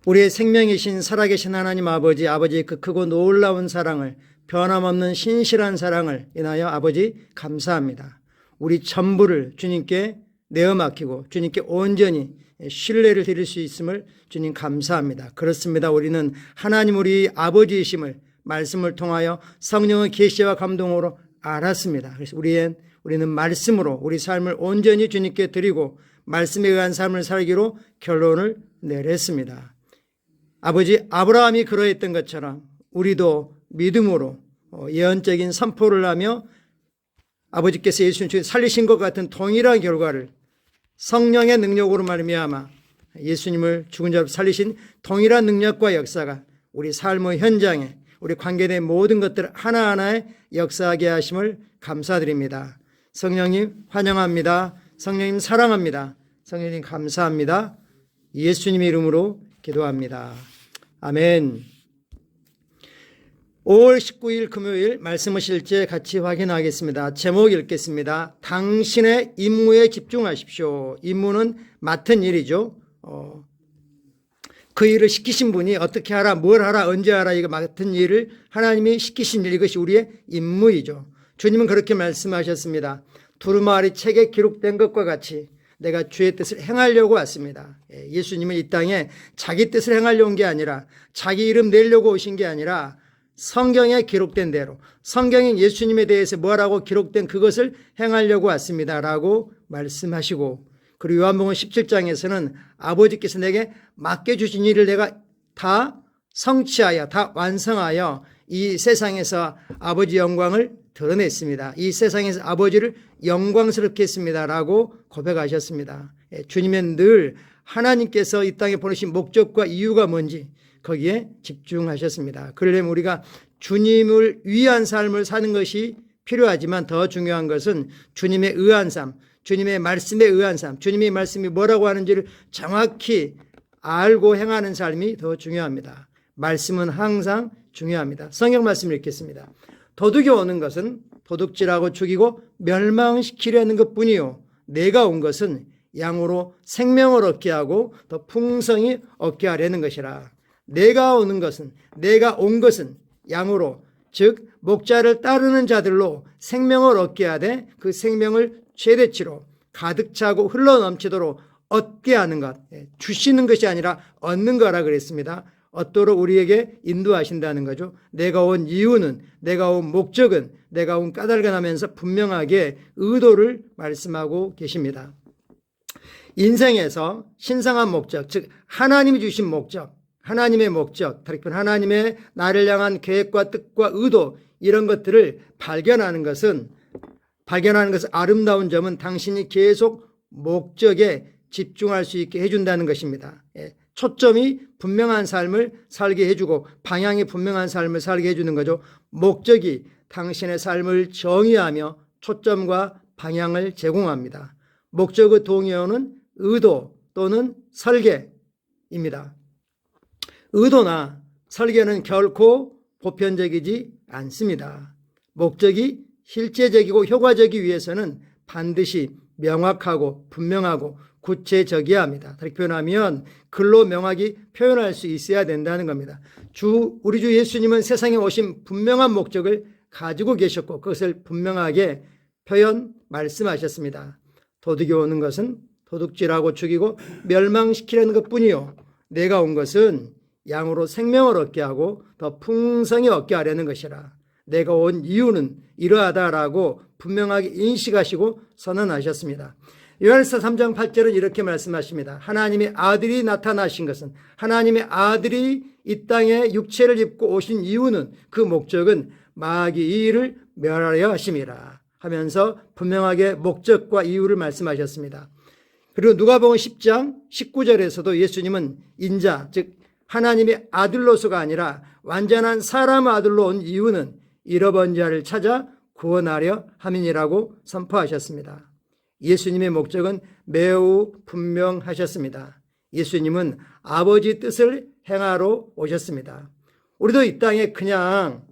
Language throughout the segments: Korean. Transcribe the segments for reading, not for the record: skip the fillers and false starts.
우리의 생명이신 살아계신 하나님 아버지의 그 크고 놀라운 사랑을, 변함없는 신실한 사랑을 인하여 아버지 감사합니다. 우리 전부를 주님께 내어 맡기고 주님께 온전히 신뢰를 드릴 수 있음을 주님 감사합니다. 그렇습니다. 우리는 하나님 우리 아버지이심을 말씀을 통하여 성령의 계시와 감동으로 알았습니다. 그래서 우리는 말씀으로 우리 삶을 온전히 주님께 드리고 말씀에 의한 삶을 살기로 결론을 내렸습니다. 아버지 아브라함이 그러했던 것처럼 우리도 믿음으로 예언적인 선포를 하며 아버지께서 예수님을 살리신 것 같은 동일한 결과를 성령의 능력으로 말미암아 예수님을 죽은 자로 살리신 동일한 능력과 역사가 우리 삶의 현장에 우리 관계된 모든 것들 하나하나에 역사하게 하심을 감사드립니다. 성령님 환영합니다. 성령님 사랑합니다. 성령님 감사합니다. 예수님의 이름으로 기도합니다. 아멘. 5월 19일 금요일 말씀의 실제 같이 확인하겠습니다. 제목 읽겠습니다. 당신의 임무에 집중하십시오. 임무는 맡은 일이죠. 그 일을 시키신 분이 어떻게 하라, 뭘 하라, 언제 하라, 이거 맡은 일을 하나님이 시키신 일, 이것이 우리의 임무이죠. 주님은 그렇게 말씀하셨습니다. 두루마리 책에 기록된 것과 같이 내가 주의 뜻을 행하려고 왔습니다. 예수님은 이 땅에 자기 뜻을 행하려고 온 게 아니라 자기 이름 내려고 오신 게 아니라 성경에 기록된 대로 성경인 예수님에 대해서 뭐라고 기록된 그것을 행하려고 왔습니다라고 말씀하시고, 그리고 요한복음 17장에서는 아버지께서 내게 맡겨주신 일을 내가 다 성취하여 다 완성하여 이 세상에서 아버지 영광을 드러냈습니다. 이 세상에서 아버지를 영광스럽게 했습니다라고 고백하셨습니다. 주님은 늘 하나님께서 이 땅에 보내신 목적과 이유가 뭔지 거기에 집중하셨습니다. 그러려면 우리가 주님을 위한 삶을 사는 것이 필요하지만 더 중요한 것은 주님의 의한 삶, 주님의 말씀에 의한 삶, 주님의 말씀이 뭐라고 하는지를 정확히 알고 행하는 삶이 더 중요합니다. 말씀은 항상 중요합니다. 성경 말씀을 읽겠습니다. 도둑이 오는 것은 도둑질하고 죽이고 멸망시키려는 것뿐이요 내가 온 것은 양으로 생명을 얻게 하고 더 풍성히 얻게 하려는 것이라. 내가 온 것은 양으로, 즉 목자를 따르는 자들로 생명을 얻게 하되 그 생명을 최대치로 가득 차고 흘러넘치도록 얻게 하는 것, 주시는 것이 아니라 얻는 거라 그랬습니다. 얻도록 우리에게 인도하신다는 거죠. 내가 온 이유는, 내가 온 목적은, 내가 온 까닭을 분명하게 의도를 말씀하고 계십니다. 인생에서 신성한 목적, 즉 하나님이 주신 목적, 하나님의 목적, 다르게 하나님의 나를 향한 계획과 뜻과 의도, 이런 것들을 발견하는 것은 아름다운 점은 당신이 계속 목적에 집중할 수 있게 해준다는 것입니다. 초점이 분명한 삶을 살게 해주고 방향이 분명한 삶을 살게 해주는 거죠. 목적이 당신의 삶을 정의하며 초점과 방향을 제공합니다. 목적의 동의어는 의도 또는 설계입니다. 의도나 설계는 결코 보편적이지 않습니다. 목적이 실제적이고 효과적이기 위해서는 반드시 명확하고 분명하고 구체적이어야 합니다. 다르게 표현하면 글로 명확히 표현할 수 있어야 된다는 겁니다. 우리 주 예수님은 세상에 오신 분명한 목적을 가지고 계셨고 그것을 분명하게 말씀하셨습니다. 도둑이 오는 것은 도둑질하고 죽이고 멸망시키려는 것뿐이요 내가 온 것은 양으로 생명을 얻게 하고 더 풍성히 얻게 하려는 것이라. 내가 온 이유는 이러하다라고 분명하게 인식하시고 선언하셨습니다. 요한일서 3장 8절은 이렇게 말씀하십니다. 하나님의 아들이 나타나신 것은, 하나님의 아들이 이 땅에 육체를 입고 오신 이유는, 그 목적은 마귀 이 일을 멸하려 하심이라 하면서 분명하게 목적과 이유를 말씀하셨습니다. 그리고 누가복음 10장 19절에서도 예수님은 인자, 즉 하나님의 아들로서가 아니라 완전한 사람의 아들로 온 이유는 잃어버린 자를 찾아 구원하려 함이니라고 선포하셨습니다. 예수님의 목적은 매우 분명하셨습니다. 예수님은 아버지 뜻을 행하러 오셨습니다. 우리도 이 땅에 그냥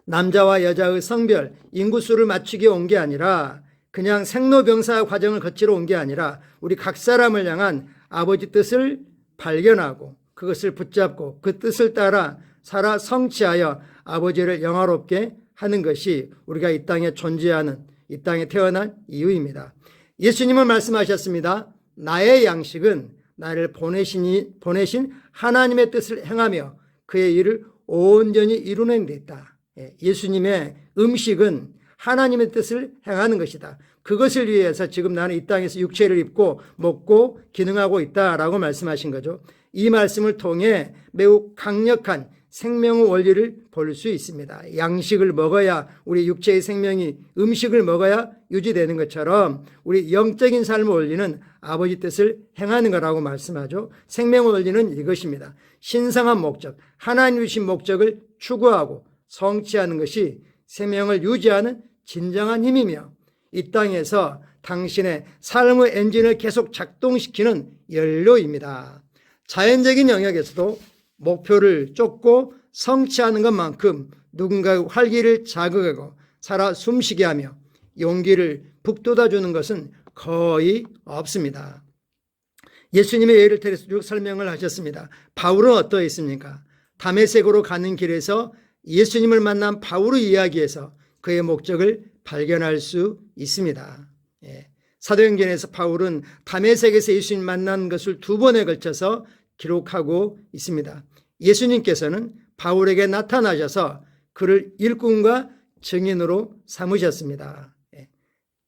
남자와 여자의 성별, 인구수를 맞추기 온 게 아니라 그냥 생로병사 과정을 거치러 온 게 아니라 우리 각 사람을 향한 아버지 뜻을 발견하고 그것을 붙잡고 그 뜻을 따라 살아 성취하여 아버지를 영화롭게 하는 것이 우리가 이 땅에 존재하는, 이 땅에 태어난 이유입니다. 예수님은 말씀하셨습니다. 나의 양식은 나를 보내신 하나님의 뜻을 행하며 그의 일을 온전히 이루는 데 있다. 예수님의 음식은 하나님의 뜻을 행하는 것이다. 그것을 위해서 지금 나는 이 땅에서 육체를 입고 먹고 기능하고 있다라고 말씀하신 거죠. 이 말씀을 통해 매우 강력한 생명의 원리를 볼 수 있습니다. 양식을 먹어야 우리 육체의 생명이, 음식을 먹어야 유지되는 것처럼 우리 영적인 삶의 원리는 아버지 뜻을 행하는 거라고 말씀하죠. 생명의 원리는 이것입니다. 신성한 목적, 하나님 주신 목적을 추구하고 성취하는 것이 생명을 유지하는 진정한 힘이며 이 땅에서 당신의 삶의 엔진을 계속 작동시키는 연료입니다. 자연적인 영역에서도 목표를 쫓고 성취하는 것만큼 누군가의 활기를 자극하고 살아 숨쉬게 하며 용기를 북돋아주는 것은 거의 없습니다. 예수님의 예를 들어서 쭉 설명을 하셨습니다. 바울은 어떠했습니까? 다메섹으로 가는 길에서 예수님을 만난 바울의 이야기에서 그의 목적을 발견할 수 있습니다. 사도행전에서 바울은 다메섹에서 예수님 만난 것을 2번에 걸쳐서 기록하고 있습니다. 예수님께서는 바울에게 나타나셔서 그를 일꾼과 증인으로 삼으셨습니다.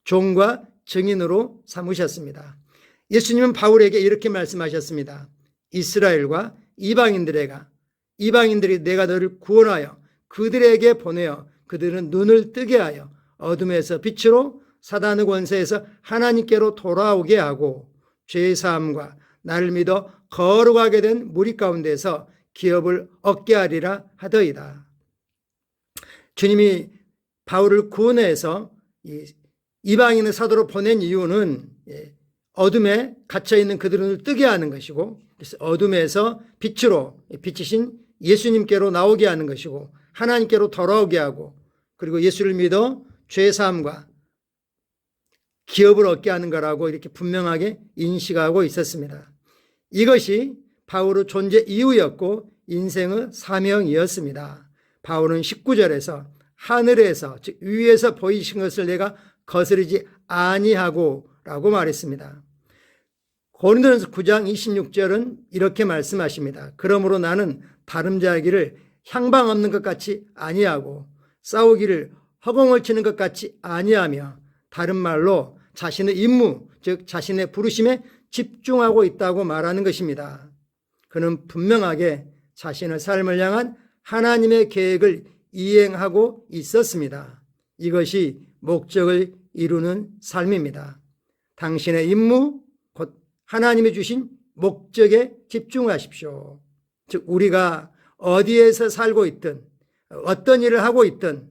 종과 증인으로 삼으셨습니다. 예수님은 바울에게 이렇게 말씀하셨습니다. 이스라엘과 이방인들이 내가 너를 구원하여 그들에게 보내어 그들은 눈을 뜨게 하여 어둠에서 빛으로 사단의 권세에서 하나님께로 돌아오게 하고 죄의 사함과 나를 믿어 거룩하게 된 무리 가운데서 기업을 얻게 하리라 하더이다. 주님이 바울을 구원해서 이방인의 사도로 보낸 이유는 어둠에 갇혀있는 그들을 뜨게 하는 것이고 어둠에서 빛으로 빛이신 예수님께로 나오게 하는 것이고 하나님께로 돌아오게 하고 그리고 예수를 믿어 죄사함과 기업을 얻게 하는 거라고 이렇게 분명하게 인식하고 있었습니다. 이것이 바울의 존재 이유였고 인생의 사명이었습니다. 바울은 19절에서 하늘에서 즉 위에서 보이신 것을 내가 거스르지 아니하고 라고 말했습니다. 고린도전서 9장 26절은 이렇게 말씀하십니다. 그러므로 나는 다름질하기를 향방 없는 것 같이 아니하고 싸우기를 허공을 치는 것 같이 아니하며 다른 말로 자신의 임무 즉 자신의 부르심에 집중하고 있다고 말하는 것입니다. 그는 분명하게 자신의 삶을 향한 하나님의 계획을 이행하고 있었습니다. 이것이 목적을 이루는 삶입니다. 당신의 임무, 곧 하나님이 주신 목적에 집중하십시오. 즉 우리가 어디에서 살고 있든 어떤 일을 하고 있든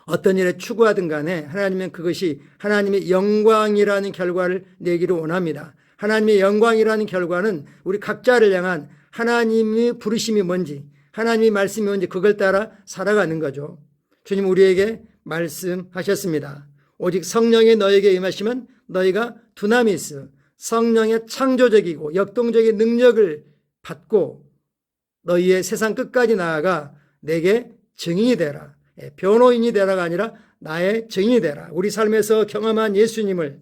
어떤 일에 추구하든 간에 하나님은 그것이 하나님의 영광이라는 결과를 내기를 원합니다. 하나님의 영광이라는 결과는 우리 각자를 향한 하나님의 부르심이 뭔지 하나님의 말씀이 뭔지 그걸 따라 살아가는 거죠. 주님 우리에게 말씀하셨습니다. 오직 성령이 너에게 임하시면 너희가 두나미스 성령의 창조적이고 역동적인 능력을 받고 너희의 세상 끝까지 나아가 내게 증인이 되라. 변호인이 되라가 아니라 나의 증인이 되라. 우리 삶에서 경험한 예수님을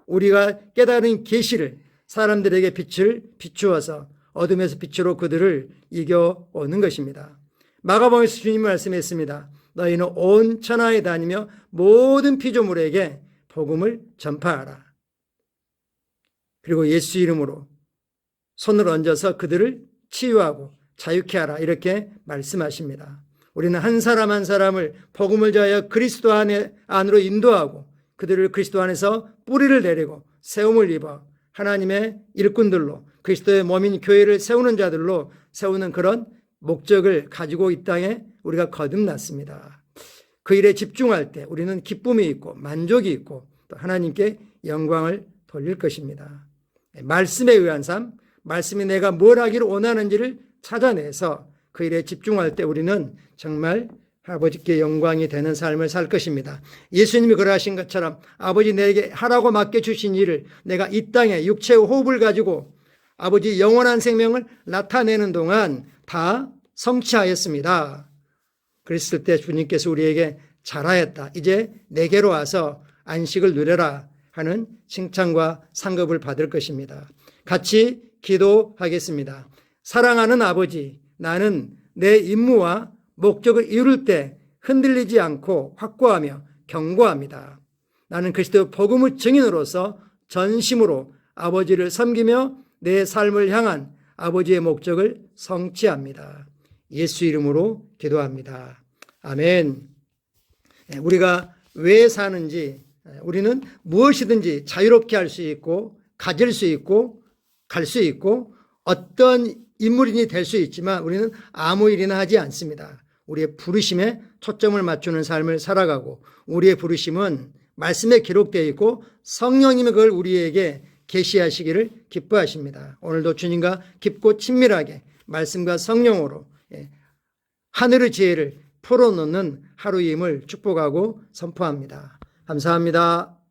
우리가 깨달은 계시를 사람들에게 빛을 비추어서 어둠에서 빛으로 그들을 이겨오는 것입니다. 마가복음에서 주님이 말씀했습니다. 너희는 온 천하에 다니며 모든 피조물에게 복음을 전파하라. 그리고 예수 이름으로 손을 얹어서 그들을 치유하고 자유케 하라. 이렇게 말씀하십니다. 우리는 한 사람 한 사람을 복음을 전하여 그리스도 안으로 인도하고 그들을 그리스도 안에서 뿌리를 내리고 세움을 입어 하나님의 일꾼들로 그리스도의 몸인 교회를 세우는 자들로 세우는 그런 목적을 가지고 이 땅에 우리가 거듭났습니다. 그 일에 집중할 때 우리는 기쁨이 있고 만족이 있고 또 하나님께 영광을 돌릴 것입니다. 말씀에 의한 삶, 말씀이 내가 뭘 하기를 원하는지를 찾아내서 그 일에 집중할 때 우리는 정말 아버지께 영광이 되는 삶을 살 것입니다. 예수님이 그러하신 것처럼 아버지 내게 하라고 맡겨주신 일을 내가 이 땅에 육체의 호흡을 가지고 아버지 영원한 생명을 나타내는 동안 다 성취하였습니다. 그랬을 때 주님께서 우리에게 잘하였다. 이제 내게로 와서 안식을 누려라 하는 칭찬과 상급을 받을 것입니다. 같이 기도하겠습니다. 사랑하는 아버지, 나는 내 임무와 목적을 이룰 때 흔들리지 않고 확고하며 견고합니다. 나는 그리스도 복음의 증인으로서 전심으로 아버지를 섬기며 내 삶을 향한 아버지의 목적을 성취합니다. 예수 이름으로 기도합니다. 아멘. 우리가 왜 사는지, 우리는 무엇이든지 자유롭게 할 수 있고 가질 수 있고 갈 수 있고 어떤 인물인이 될 수 있지만 우리는 아무 일이나 하지 않습니다. 우리의 부르심에 초점을 맞추는 삶을 살아가고 우리의 부르심은 말씀에 기록되어 있고 성령님이 그걸 우리에게 계시하시기를 기뻐하십니다. 오늘도 주님과 깊고 친밀하게 말씀과 성령으로 하늘의 지혜를 풀어놓는 하루임을 축복하고 선포합니다. 감사합니다.